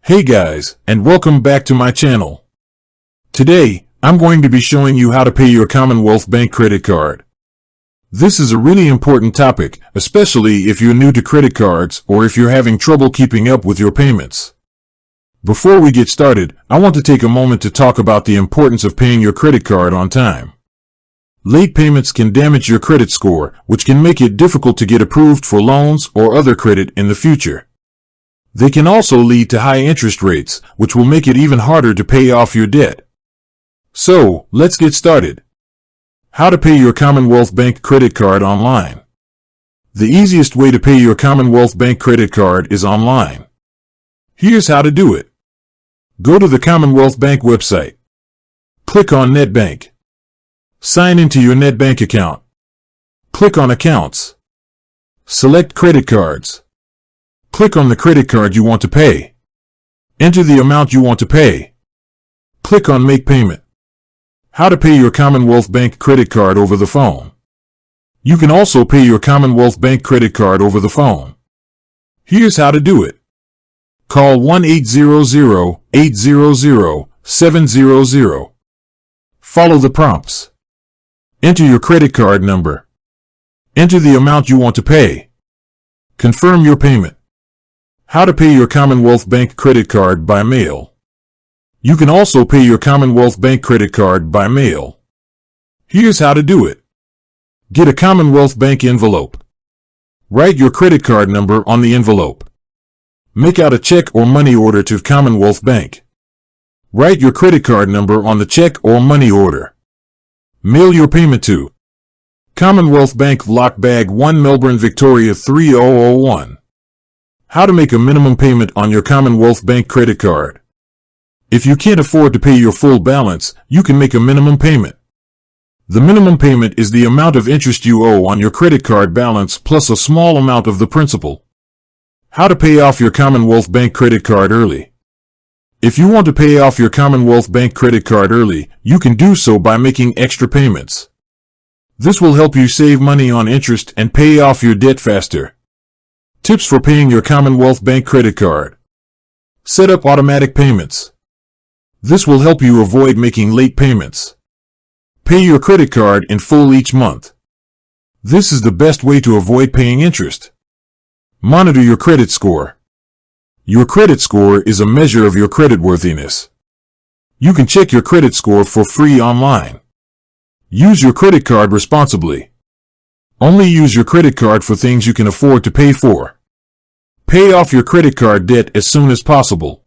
Hey guys, and welcome back to my channel. Today, I'm going to be showing you how to pay your Commonwealth Bank credit card. This is a really important topic, especially if you're new to credit cards or if you're having trouble keeping up with your payments. Before we get started, I want to take a moment to talk about the importance of paying your credit card on time. Late payments can damage your credit score, which can make it difficult to get approved for loans or other credit in the future. They can also lead to high interest rates, which will make it even harder to pay off your debt. So, let's get started. How to pay your Commonwealth Bank credit card online. The easiest way to pay your Commonwealth Bank credit card is online. Here's how to do it. Go to the Commonwealth Bank website. Click on NetBank. Sign into your NetBank account. Click on Accounts. Select Credit Cards. Click on the credit card you want to pay. Enter the amount you want to pay. Click on Make Payment. How to pay your Commonwealth Bank credit card over the phone. You can also pay your Commonwealth Bank credit card over the phone. Here's how to do it. Call 1-800-800-700. Follow the prompts. Enter your credit card number. Enter the amount you want to pay. Confirm your payment. How to pay your Commonwealth Bank credit card by mail. You can also pay your Commonwealth Bank credit card by mail. Here's how to do it. Get a Commonwealth Bank envelope. Write your credit card number on the envelope. Make out a check or money order to Commonwealth Bank. Write your credit card number on the check or money order. Mail your payment to Commonwealth Bank Lock Bag 1 Melbourne, Victoria 3001. How to make a minimum payment on your Commonwealth Bank credit card. If you can't afford to pay your full balance, you can make a minimum payment. The minimum payment is the amount of interest you owe on your credit card balance plus a small amount of the principal. How to pay off your Commonwealth Bank credit card early. If you want to pay off your Commonwealth Bank credit card early, you can do so by making extra payments. This will help you save money on interest and pay off your debt faster. Tips for paying your Commonwealth Bank credit card. Set up automatic payments. This will help you avoid making late payments. Pay your credit card in full each month. This is the best way to avoid paying interest. Monitor your credit score. Your credit score is a measure of your creditworthiness. You can check your credit score for free online. Use your credit card responsibly. Only use your credit card for things you can afford to pay for. Pay off your credit card debt as soon as possible.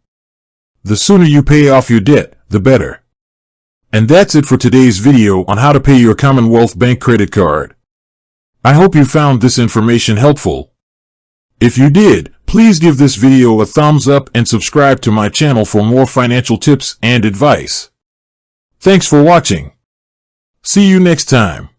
The sooner you pay off your debt, the better. And that's it for today's video on how to pay your Commonwealth Bank credit card. I hope you found this information helpful. If you did, please give this video a thumbs up and subscribe to my channel for more financial tips and advice. Thanks for watching. See you next time.